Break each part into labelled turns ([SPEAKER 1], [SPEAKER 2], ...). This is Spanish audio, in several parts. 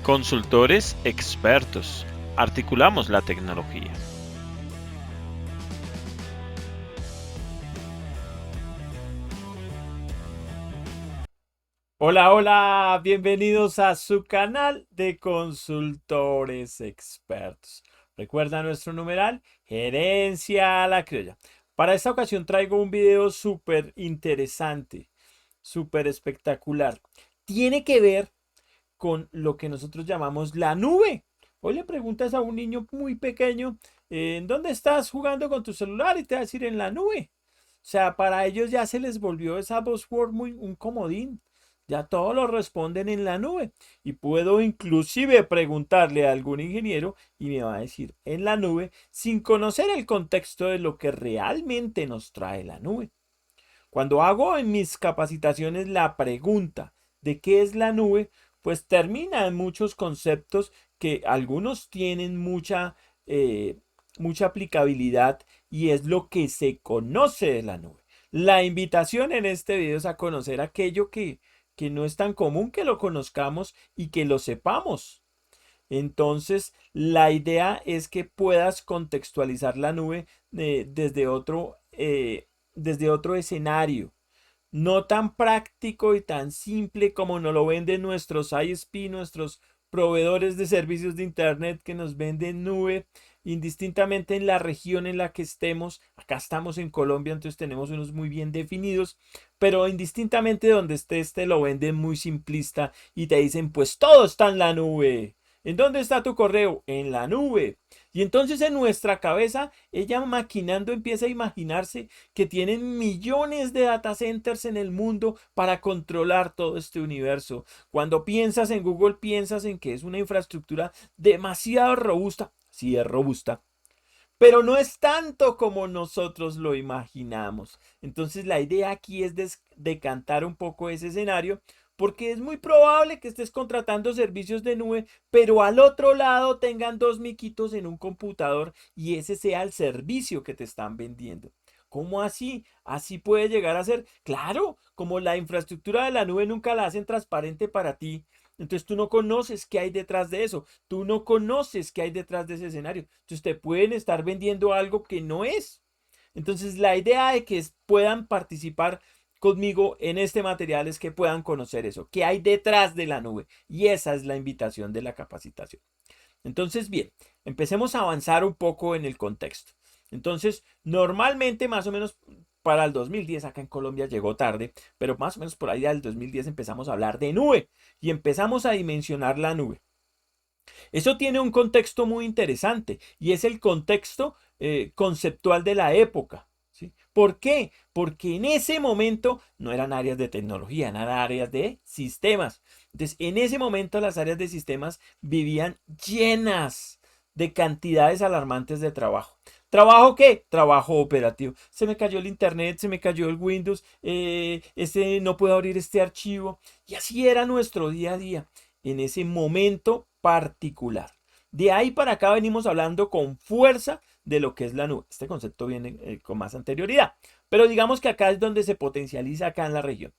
[SPEAKER 1] Consultores expertos. Articulamos la tecnología.
[SPEAKER 2] Hola, hola, bienvenidos a su canal de consultores expertos. Recuerda nuestro numeral, Gerencia a la Criolla. Para esta ocasión traigo un video súper interesante, súper espectacular. Tiene que ver con lo que nosotros llamamos la nube. Hoy le preguntas a un niño muy pequeño, ¿en dónde estás jugando con tu celular? Y te va a decir en la nube. O sea, para ellos ya se les volvió esa buzzword muy un comodín. Ya todo lo responden en la nube. Y puedo inclusive preguntarle a algún ingeniero y me va a decir en la nube sin conocer el contexto de lo que realmente nos trae la nube. Cuando hago en mis capacitaciones la pregunta de qué es la nube, pues termina en muchos conceptos que algunos tienen mucha aplicabilidad y es lo que se conoce de la nube. La invitación en este video es a conocer aquello que no es tan común que lo conozcamos y que lo sepamos. Entonces, la idea es que puedas contextualizar la nube desde otro escenario, no tan práctico y tan simple como nos lo venden nuestros ISP, nuestros proveedores de servicios de Internet que nos venden nube, indistintamente en la región en la que estemos. Acá estamos en Colombia, entonces tenemos unos muy bien definidos, pero indistintamente donde estés, te lo venden muy simplista y te dicen, pues todo está en la nube. ¿En dónde está tu correo? En la nube. Y entonces en nuestra cabeza, ella maquinando empieza a imaginarse que tienen millones de data centers en el mundo para controlar todo este universo. Cuando piensas en Google, piensas en que es una infraestructura demasiado robusta. Sí, es robusta, pero no es tanto como nosotros lo imaginamos. Entonces la idea aquí es decantar un poco ese escenario porque es muy probable que estés contratando servicios de nube, pero al otro lado tengan dos miquitos en un computador y ese sea el servicio que te están vendiendo. ¿Cómo así? Así puede llegar a ser. Claro, como la infraestructura de la nube nunca la hacen transparente para ti, entonces tú no conoces qué hay detrás de eso. Tú no conoces qué hay detrás de ese escenario. Entonces te pueden estar vendiendo algo que no es. Entonces la idea de que puedan participar conmigo en este material es que puedan conocer eso, qué hay detrás de la nube. Y esa es la invitación de la capacitación. Entonces, bien, empecemos a avanzar un poco en el contexto. Entonces, normalmente más o menos para el 2010 acá en Colombia llegó tarde, pero más o menos por ahí del 2010 empezamos a hablar de nube y empezamos a dimensionar la nube. Eso tiene un contexto muy interesante y es el contexto conceptual de la época. ¿Sí? ¿Por qué? Porque en ese momento no eran áreas de tecnología, eran áreas de sistemas. Entonces, en ese momento las áreas de sistemas vivían llenas de cantidades alarmantes de trabajo. ¿Trabajo qué? Trabajo operativo. Se me cayó el internet, se me cayó el Windows, no puedo abrir este archivo. Y así era nuestro día a día en ese momento particular. De ahí para acá venimos hablando con fuerza de lo que es la nube. Este concepto viene con más anterioridad, pero digamos que acá es donde se potencializa acá en la región.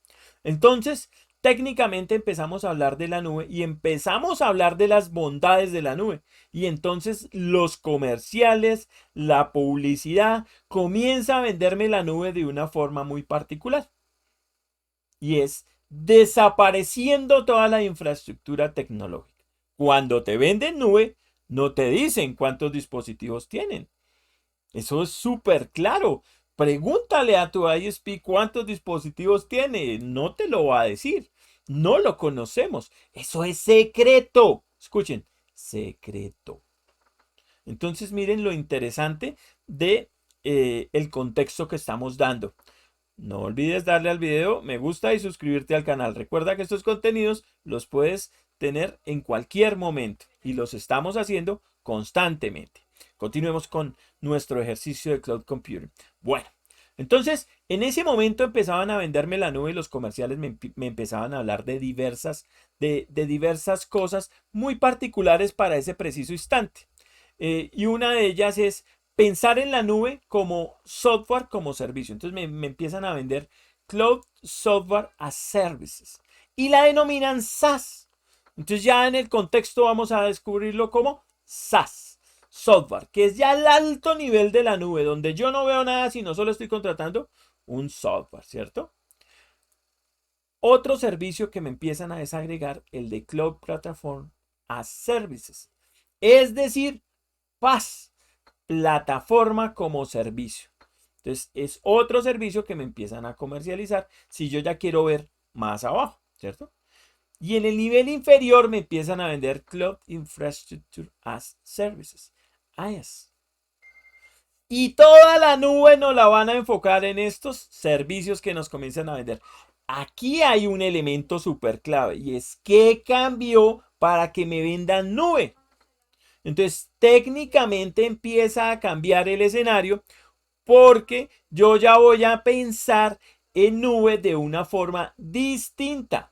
[SPEAKER 2] Entonces, técnicamente empezamos a hablar de la nube y empezamos a hablar de las bondades de la nube. Y entonces los comerciales, la publicidad, comienza a venderme la nube de una forma muy particular. Y es desapareciendo toda la infraestructura tecnológica. Cuando te venden nube, no te dicen cuántos dispositivos tienen. Eso es súper claro. Pregúntale a tu ISP cuántos dispositivos tiene. No te lo va a decir. No lo conocemos. Eso es secreto. Escuchen, secreto. Entonces miren lo interesante de el contexto que estamos dando. No olvides darle al video me gusta y suscribirte al canal. Recuerda que estos contenidos los puedes tener en cualquier momento y los estamos haciendo constantemente. Continuemos con nuestro ejercicio de cloud computing. Bueno, entonces en ese momento empezaban a venderme la nube y los comerciales me empezaban a hablar de diversas cosas muy particulares para ese preciso instante. Y una de ellas es pensar en la nube como software, como servicio. Entonces me empiezan a vender Cloud Software as Services y la denominan SaaS. Entonces ya en el contexto vamos a descubrirlo como SaaS, software, que es ya el alto nivel de la nube, donde yo no veo nada, sino solo estoy contratando un software, ¿cierto? Otro servicio que me empiezan a desagregar, el de Cloud Platform as Services. Es decir, PaaS, plataforma como servicio. Entonces, es otro servicio que me empiezan a comercializar si yo ya quiero ver más abajo, ¿cierto? Y en el nivel inferior me empiezan a vender Cloud Infrastructure as Services, IaaS. Y toda la nube nos la van a enfocar en estos servicios que nos comienzan a vender. Aquí hay un elemento súper clave y es qué cambió para que me vendan nube. Entonces, técnicamente empieza a cambiar el escenario porque yo ya voy a pensar en nube de una forma distinta,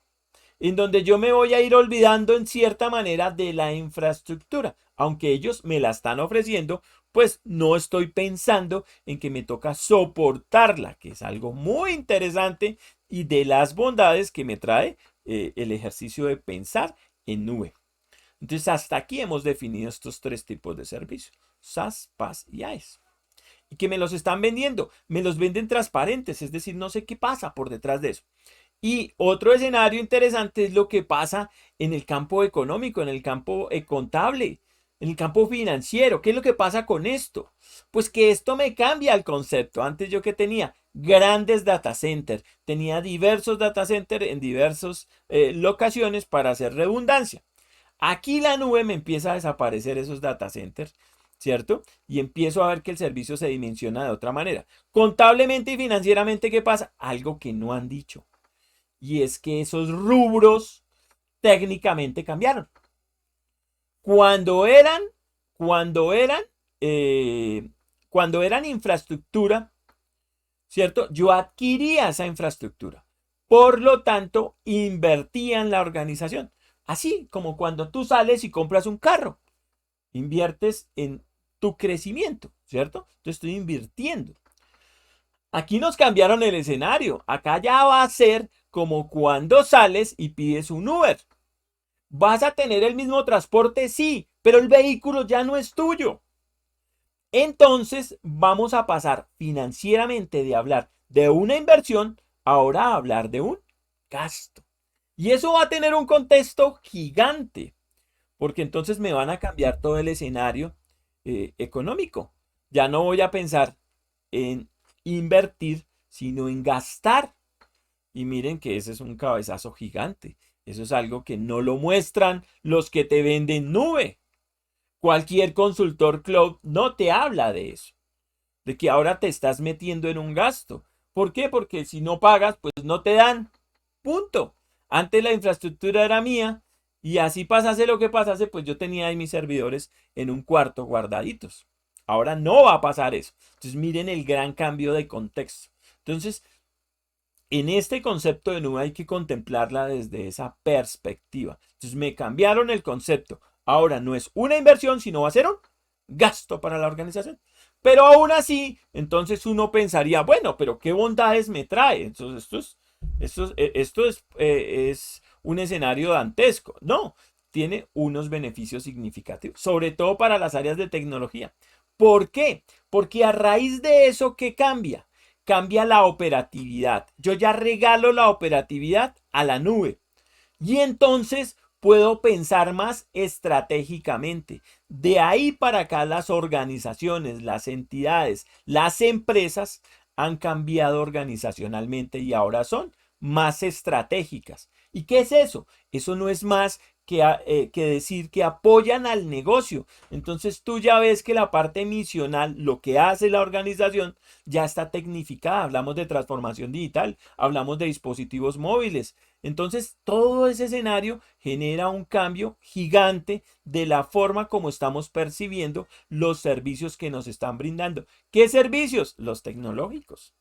[SPEAKER 2] en donde yo me voy a ir olvidando en cierta manera de la infraestructura. Aunque ellos me la están ofreciendo, pues no estoy pensando en que me toca soportarla, que es algo muy interesante y de las bondades que me trae el ejercicio de pensar en nube. Entonces, hasta aquí hemos definido estos tres tipos de servicios: SaaS, PaaS y IaaS. Y que me los están vendiendo, me los venden transparentes, es decir, no sé qué pasa por detrás de eso. Y otro escenario interesante es lo que pasa en el campo económico, en el campo contable, en el campo financiero. ¿Qué es lo que pasa con esto? Pues que esto me cambia el concepto. Antes yo que tenía grandes data centers, tenía diversos data centers en diversas locaciones para hacer redundancia. Aquí la nube me empieza a desaparecer esos data centers, ¿cierto? Y empiezo a ver que el servicio se dimensiona de otra manera. Contablemente y financieramente, ¿qué pasa? Algo que no han dicho. Y es que esos rubros técnicamente cambiaron. Cuando eran, cuando eran, eh, cuando eran infraestructura, ¿cierto? Yo adquiría esa infraestructura. Por lo tanto, invertía en la organización. Así como cuando tú sales y compras un carro, inviertes en tu crecimiento, ¿cierto? Yo estoy invirtiendo. Aquí nos cambiaron el escenario. Acá ya va a ser como cuando sales y pides un Uber. ¿Vas a tener el mismo transporte? Sí, pero el vehículo ya no es tuyo. Entonces vamos a pasar financieramente de hablar de una inversión ahora a hablar de un gasto. Y eso va a tener un contexto gigante, porque entonces me van a cambiar todo el escenario económico. Ya no voy a pensar en invertir, sino en gastar. Y miren que ese es un cabezazo gigante. Eso es algo que no lo muestran los que te venden nube. Cualquier consultor cloud no te habla de eso, de que ahora te estás metiendo en un gasto. ¿Por qué? Porque si no pagas, pues no te dan. Punto. Antes la infraestructura era mía y así pasase lo que pasase, pues yo tenía ahí mis servidores en un cuarto guardaditos. Ahora no va a pasar eso. Entonces miren el gran cambio de contexto. Entonces, en este concepto de nube hay que contemplarla desde esa perspectiva. Entonces me cambiaron el concepto. Ahora no es una inversión, sino va a ser un gasto para la organización. Pero aún así, entonces uno pensaría, bueno, pero ¿qué bondades me trae? Entonces esto es un escenario dantesco. No, tiene unos beneficios significativos, sobre todo para las áreas de tecnología. ¿Por qué? Porque a raíz de eso, ¿qué cambia? Cambia la operatividad. Yo ya regalo la operatividad a la nube. Y entonces puedo pensar más estratégicamente. De ahí para acá las organizaciones, las entidades, las empresas han cambiado organizacionalmente y ahora son más estratégicas. ¿Y qué es eso? Eso no es más que decir que apoyan al negocio. Entonces tú ya ves que la parte misional, lo que hace la organización, ya está tecnificada. Hablamos de transformación digital, hablamos de dispositivos móviles. Entonces todo ese escenario genera un cambio gigante de la forma como estamos percibiendo los servicios que nos están brindando. ¿Qué servicios? Los tecnológicos.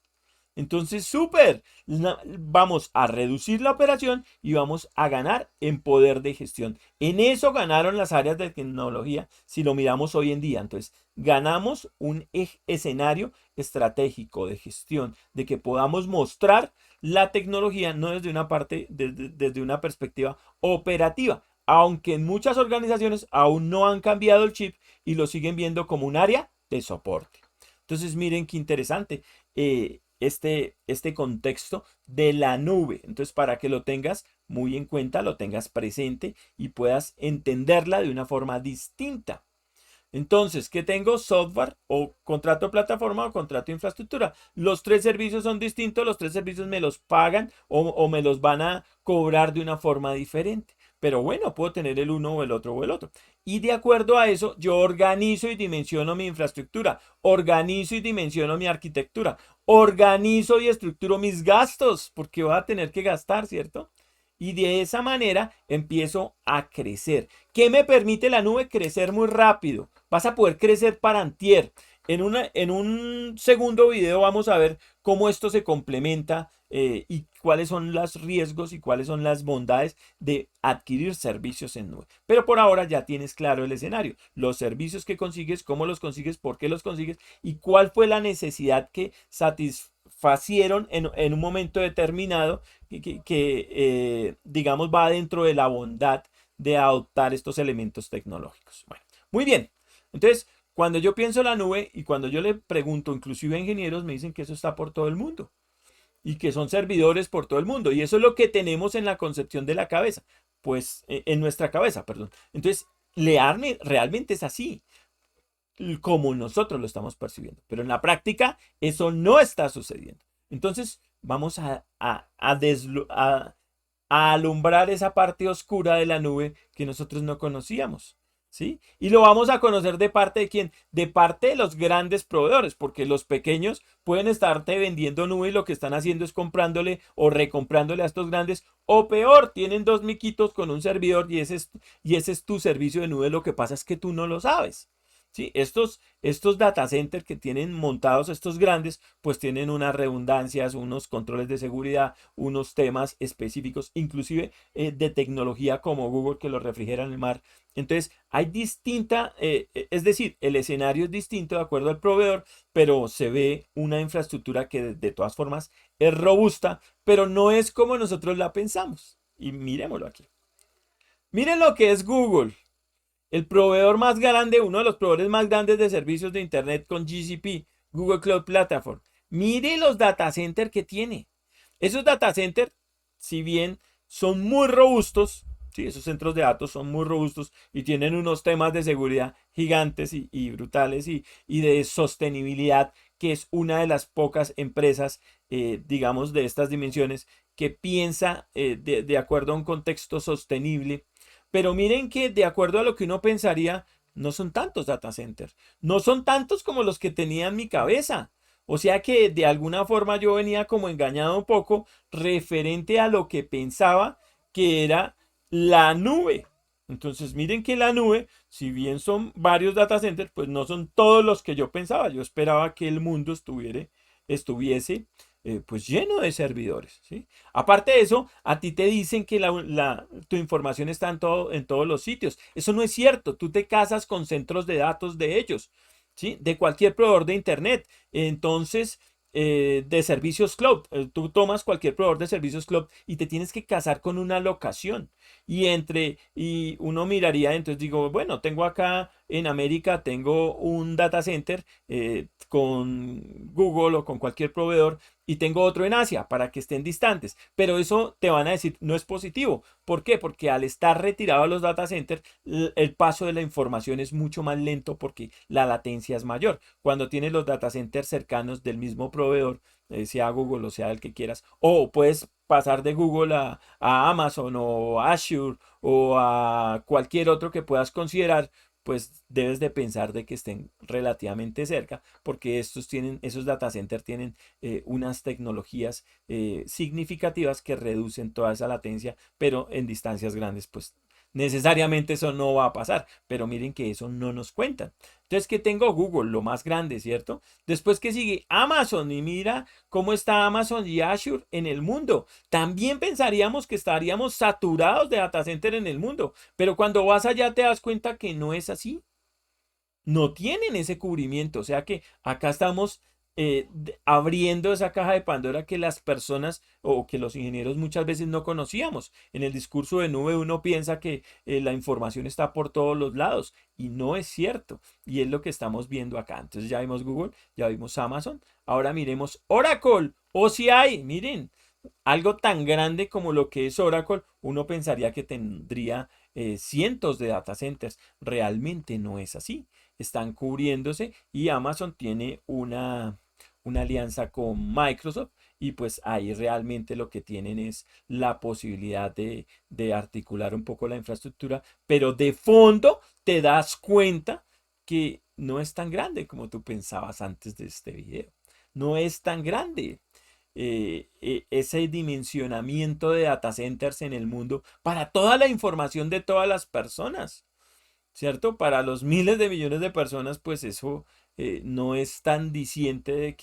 [SPEAKER 2] Entonces, súper. Vamos a reducir la operación y vamos a ganar en poder de gestión. En eso ganaron las áreas de tecnología si lo miramos hoy en día. Entonces, ganamos un escenario estratégico de gestión, de que podamos mostrar la tecnología no desde una parte, desde una perspectiva operativa. aunque en muchas organizaciones aún no han cambiado el chip y lo siguen viendo como un área de soporte. Entonces miren qué interesante este contexto de la nube. Entonces para que lo tengas muy en cuenta, lo tengas presente y puedas entenderla de una forma distinta. Entonces, ¿qué tengo? Software o contrato de plataforma o contrato de infraestructura. Los tres servicios son distintos, los tres servicios me los pagan o me los van a cobrar de una forma diferente. Pero bueno, puedo tener el uno o el otro o el otro. Y de acuerdo a eso, yo organizo y dimensiono mi infraestructura, organizo y dimensiono mi arquitectura, organizo y estructuro mis gastos, porque voy a tener que gastar, ¿cierto? Y de esa manera empiezo a crecer. ¿Qué me permite la nube? Crecer muy rápido. Vas a poder crecer para antier. En un segundo video vamos a ver cómo esto se complementa y cuáles son los riesgos y cuáles son las bondades de adquirir servicios en nube. Pero por ahora ya tienes claro el escenario. Los servicios que consigues, cómo los consigues, por qué los consigues y cuál fue la necesidad que satisfacieron en un momento determinado que digamos, va dentro de la bondad de adoptar estos elementos tecnológicos. Bueno, muy bien. Entonces, cuando yo pienso en la nube y cuando yo le pregunto, inclusive a ingenieros, me dicen que eso está por todo el mundo y que son servidores por todo el mundo. Y eso es lo que tenemos en la concepción de la cabeza, pues en nuestra cabeza, perdón. Entonces, realmente es así como nosotros lo estamos percibiendo. Pero en la práctica eso no está sucediendo. Entonces vamos a alumbrar esa parte oscura de la nube que nosotros no conocíamos. ¿Sí? Y lo vamos a conocer de parte de quién? De parte de los grandes proveedores, porque los pequeños pueden estarte vendiendo nube y lo que están haciendo es comprándole o recomprándole a estos grandes, o peor, tienen dos miquitos con un servidor y ese es tu servicio de nube. Lo que pasa es que tú no lo sabes. ¿Sí? Estos data centers que tienen montados estos grandes, pues tienen unas redundancias, unos controles de seguridad, unos temas específicos, inclusive de tecnología como Google que lo refrigera en el mar. Entonces, hay es decir, el escenario es distinto de acuerdo al proveedor, pero se ve una infraestructura que de todas formas es robusta, pero no es como nosotros la pensamos. Y miremoslo aquí. Miren lo que es Google. El proveedor más grande, uno de los proveedores más grandes de servicios de Internet con GCP, Google Cloud Platform. Mire los data centers que tiene. Esos data centers, si bien son muy robustos, ¿sí? Esos centros de datos son muy robustos y tienen unos temas de seguridad gigantes y brutales y de sostenibilidad, que es una de las pocas empresas, digamos, de estas dimensiones que piensa de acuerdo a un contexto sostenible. Pero miren que de acuerdo a lo que uno pensaría, no son tantos data centers. No son tantos como los que tenía en mi cabeza. O sea que de alguna forma yo venía como engañado un poco referente a lo que pensaba que era la nube. Entonces miren que la nube, si bien son varios data centers, pues no son todos los que yo pensaba. Yo esperaba que el mundo estuviese pues lleno de servidores, ¿sí? Aparte de eso, a ti te dicen que tu información está en todos los sitios. Eso no es cierto. Tú te casas con centros de datos de ellos, ¿sí? De cualquier proveedor de Internet. Entonces, de servicios cloud. Tú tomas cualquier proveedor de servicios cloud y te tienes que casar con una locación. Y uno miraría, entonces digo, bueno, tengo acá en América, tengo un data center con Google o con cualquier proveedor y tengo otro en Asia para que estén distantes. Pero eso te van a decir no es positivo. ¿Por qué? Porque al estar retirados los data centers, el paso de la información es mucho más lento porque la latencia es mayor. Cuando tienes los data centers cercanos del mismo proveedor, sea Google o sea el que quieras, o puedes pasar de Google a Amazon o a Azure o a cualquier otro que puedas considerar, pues debes de pensar de que estén relativamente cerca, porque esos data centers tienen unas tecnologías significativas que reducen toda esa latencia, pero en distancias grandes, pues necesariamente eso no va a pasar, pero miren que eso no nos cuentan. Entonces, ¿qué tengo? Google, lo más grande, ¿cierto? Después que sigue Amazon y mira cómo está Amazon y Azure en el mundo. También pensaríamos que estaríamos saturados de data center en el mundo, pero cuando vas allá te das cuenta que no es así. No tienen ese cubrimiento, o sea que acá estamos abriendo esa caja de Pandora que las personas o que los ingenieros muchas veces no conocíamos. En el discurso de nube uno piensa que la información está por todos los lados y no es cierto. Y es lo que estamos viendo acá. Entonces ya vimos Google, ya vimos Amazon. Ahora miremos Oracle, OCI. Miren, algo tan grande como lo que es Oracle, uno pensaría que tendría cientos de data centers. Realmente no es así. Están cubriéndose y Amazon tiene una alianza con Microsoft y pues ahí realmente lo que tienen es la posibilidad de articular un poco la infraestructura, pero de fondo te das cuenta que no es tan grande como tú pensabas antes de este video. No es tan grande. Ese dimensionamiento de data centers en el mundo para toda la información de todas las personas, ¿cierto? Para los miles de millones de personas, pues eso no es tan diciente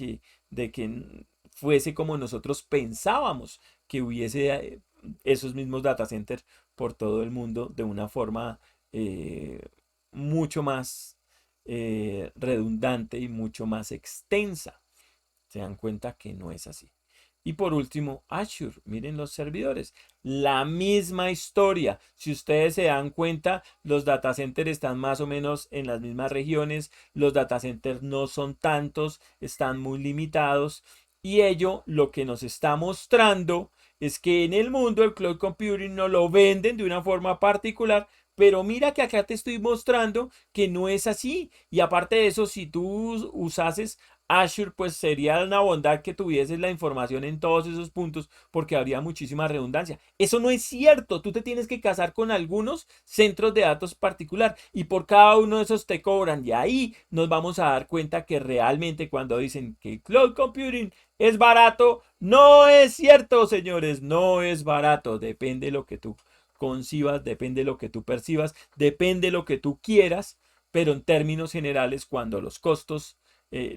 [SPEAKER 2] de que fuese como nosotros pensábamos que hubiese esos mismos data centers por todo el mundo de una forma eh, mucho más redundante y mucho más extensa. Se dan cuenta que no es así. Y por último, Azure. Miren los servidores. La misma historia. Si ustedes se dan cuenta, los data centers están más o menos en las mismas regiones. Los data centers no son tantos, están muy limitados. Y ello lo que nos está mostrando es que en el mundo el cloud computing no lo venden de una forma particular. Pero mira que acá te estoy mostrando que no es así. Y aparte de eso, si tú usases Azure, pues sería una bondad que tuvieses la información en todos esos puntos porque habría muchísima redundancia. Eso no es cierto. Tú te tienes que casar con algunos centros de datos particular y por cada uno de esos te cobran. Y ahí nos vamos a dar cuenta que realmente cuando dicen que cloud computing es barato, no es cierto, señores. No es barato. Depende de lo que tú concibas, depende de lo que tú percibas, depende de lo que tú quieras. Pero en términos generales, cuando los costos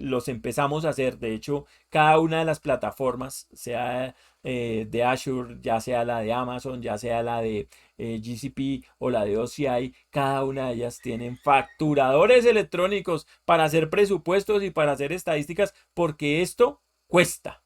[SPEAKER 2] los empezamos a hacer. De hecho, cada una de las plataformas, sea de Azure, ya sea la de Amazon, ya sea la de GCP o la de OCI, cada una de ellas tienen facturadores electrónicos para hacer presupuestos y para hacer estadísticas, porque esto cuesta.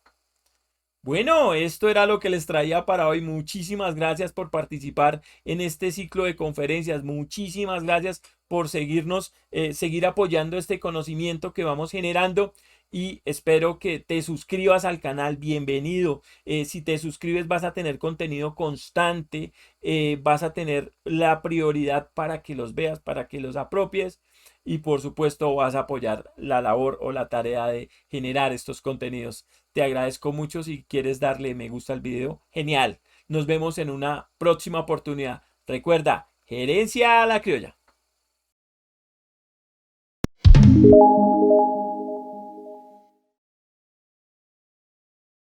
[SPEAKER 2] Bueno, esto era lo que les traía para hoy. Muchísimas gracias por participar en este ciclo de conferencias. Muchísimas gracias por seguirnos, seguir apoyando este conocimiento que vamos generando. Y espero que te suscribas al canal. Bienvenido. Si te suscribes vas a tener contenido constante. Vas a tener la prioridad para que los veas, para que los apropies. Y por supuesto vas a apoyar la labor o la tarea de generar estos contenidos. Te agradezco mucho. Si quieres darle me gusta al video, genial. Nos vemos en una próxima oportunidad. Recuerda, gerencia a la criolla.